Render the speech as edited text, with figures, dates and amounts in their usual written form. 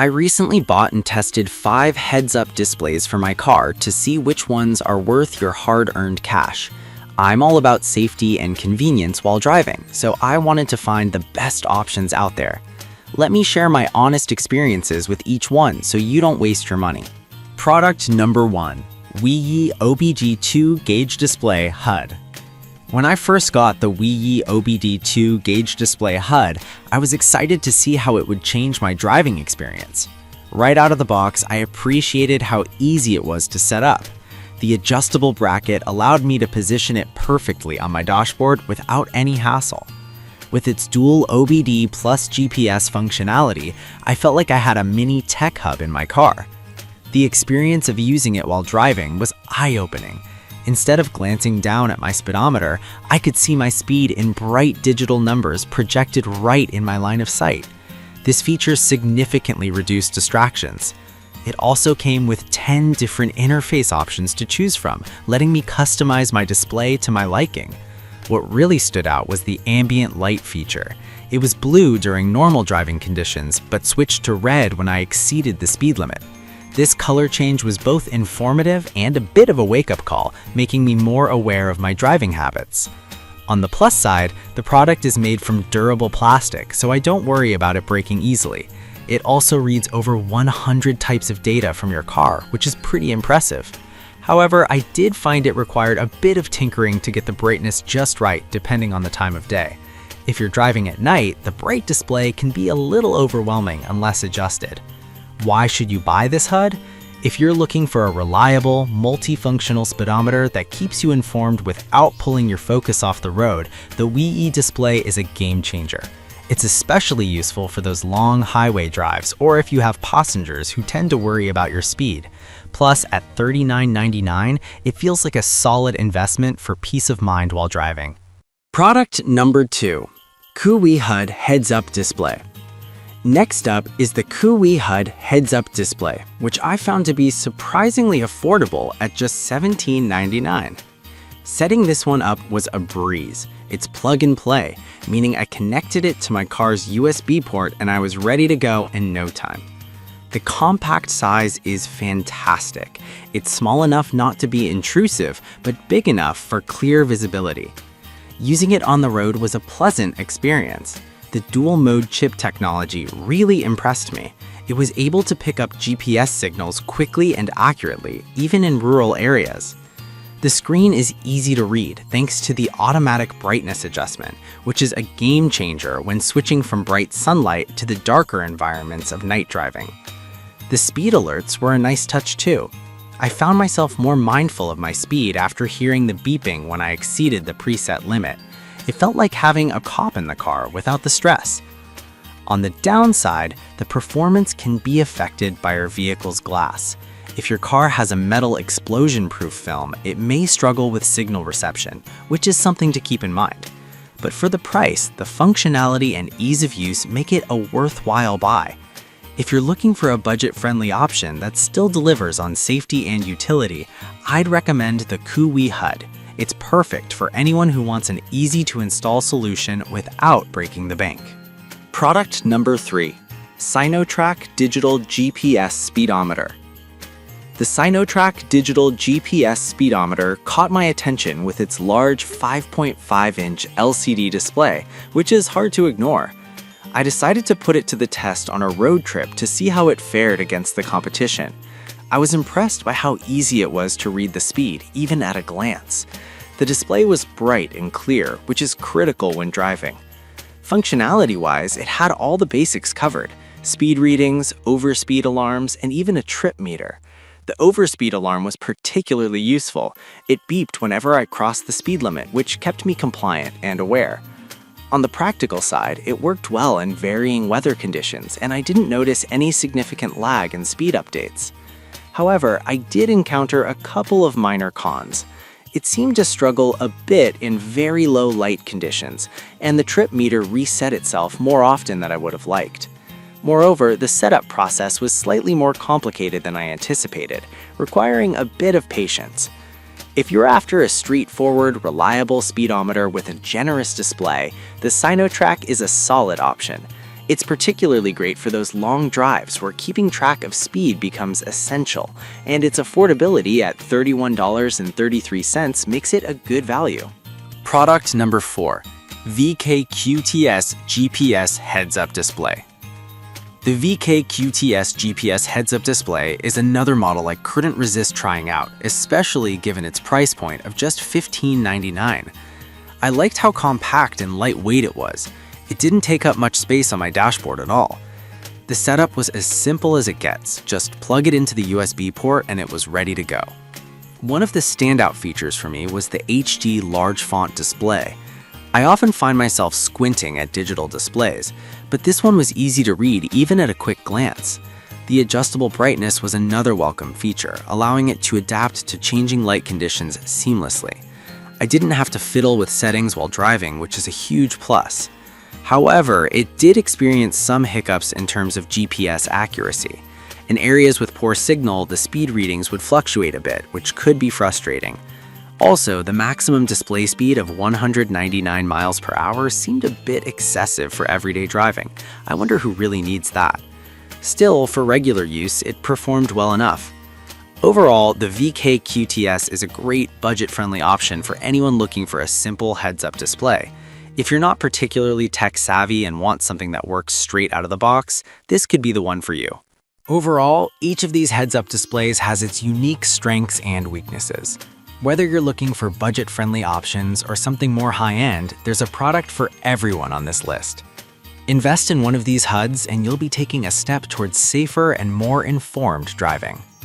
I recently bought and tested 5 heads-up displays for my car to see which ones are worth your hard-earned cash. I'm all about safety and convenience while driving, so I wanted to find the best options out there. Let me share my honest experiences with each one so you don't waste your money. Product number 1. wiiyii OBD2 Gauge Display HUD. When I first got the wiiyii OBD2 Gauge Display HUD, I was excited to see how it would change my driving experience. Right out of the box, I appreciated how easy it was to set up. The adjustable bracket allowed me to position it perfectly on my dashboard without any hassle. With its dual OBD plus GPS functionality, I felt like I had a mini tech hub in my car. The experience of using it while driving was eye-opening. Instead of glancing down at my speedometer, I could see my speed in bright digital numbers projected right in my line of sight. This feature significantly reduced distractions. It also came with 10 different interface options to choose from, letting me customize my display to my liking. What really stood out was the ambient light feature. It was blue during normal driving conditions, but switched to red when I exceeded the speed limit. This color change was both informative and a bit of a wake-up call, making me more aware of my driving habits. On the plus side, the product is made from durable plastic, so I don't worry about it breaking easily. It also reads over 100 types of data from your car, which is pretty impressive. However, I did find it required a bit of tinkering to get the brightness just right, depending on the time of day. If you're driving at night, the bright display can be a little overwhelming unless adjusted. Why should you buy this HUD? If you're looking for a reliable, multifunctional speedometer that keeps you informed without pulling your focus off the road, the wiiyii display is a game changer. It's especially useful for those long highway drives or if you have passengers who tend to worry about your speed. Plus, at $39.99, it feels like a solid investment for peace of mind while driving. Product number 2. wiiyii HUD Heads-Up Display. Next up is the wiiyii HUD Heads-Up Display, which I found to be surprisingly affordable at just $17.99. Setting this one up was a breeze. It's plug and play, meaning I connected it to my car's USB port and I was ready to go in no time. The compact size is fantastic. It's small enough not to be intrusive, but big enough for clear visibility. Using it on the road was a pleasant experience. The dual-mode chip technology really impressed me. It was able to pick up GPS signals quickly and accurately, even in rural areas. The screen is easy to read thanks to the automatic brightness adjustment, which is a game changer when switching from bright sunlight to the darker environments of night driving. The speed alerts were a nice touch too. I found myself more mindful of my speed after hearing the beeping when I exceeded the preset limit. It felt like having a cop in the car without the stress. On the downside, the performance can be affected by your vehicle's glass. If your car has a metal explosion-proof film, it may struggle with signal reception, which is something to keep in mind. But for the price, the functionality and ease of use make it a worthwhile buy. If you're looking for a budget-friendly option that still delivers on safety and utility, I'd recommend the wiiyii HUD. It's perfect for anyone who wants an easy-to-install solution without breaking the bank. Product number 3. Sinotrack Digital GPS Speedometer. The Sinotrack Digital GPS Speedometer caught my attention with its large 5.5-inch LCD display, which is hard to ignore. I decided to put it to the test on a road trip to see how it fared against the competition. I was impressed by how easy it was to read the speed, even at a glance. The display was bright and clear, which is critical when driving. Functionality-wise, it had all the basics covered: speed readings, overspeed alarms, and even a trip meter. The overspeed alarm was particularly useful. It beeped whenever I crossed the speed limit, which kept me compliant and aware. On the practical side, it worked well in varying weather conditions, and I didn't notice any significant lag in speed updates. However, I did encounter a couple of minor cons. It seemed to struggle a bit in very low light conditions, and the trip meter reset itself more often than I would have liked. Moreover, the setup process was slightly more complicated than I anticipated, requiring a bit of patience. If you're after a straightforward, reliable speedometer with a generous display, the Sinotrack is a solid option. It's particularly great for those long drives where keeping track of speed becomes essential, and its affordability at $31.33 makes it a good value. Product number 4. VKQTS GPS Heads-Up Display. The VKQTS GPS heads-up display is another model I couldn't resist trying out, especially given its price point of just $15.99. I liked how compact and lightweight it was. It didn't take up much space on my dashboard at all. The setup was as simple as it gets. Just plug it into the USB port and it was ready to go. One of the standout features for me was the HD large font display. I often find myself squinting at digital displays, but this one was easy to read even at a quick glance. The adjustable brightness was another welcome feature, allowing it to adapt to changing light conditions seamlessly. I didn't have to fiddle with settings while driving, which is a huge plus. However, it did experience some hiccups in terms of GPS accuracy. In areas with poor signal, the speed readings would fluctuate a bit, which could be frustrating. Also, the maximum display speed of 199 miles per hour seemed a bit excessive for everyday driving. I wonder who really needs that. Still, for regular use, it performed well enough. Overall, the VKQTS is a great budget-friendly option for anyone looking for a simple heads-up display. If you're not particularly tech-savvy and want something that works straight out of the box, this could be the one for you. Overall, each of these heads-up displays has its unique strengths and weaknesses. Whether you're looking for budget-friendly options or something more high-end, there's a product for everyone on this list. Invest in one of these HUDs and you'll be taking a step towards safer and more informed driving.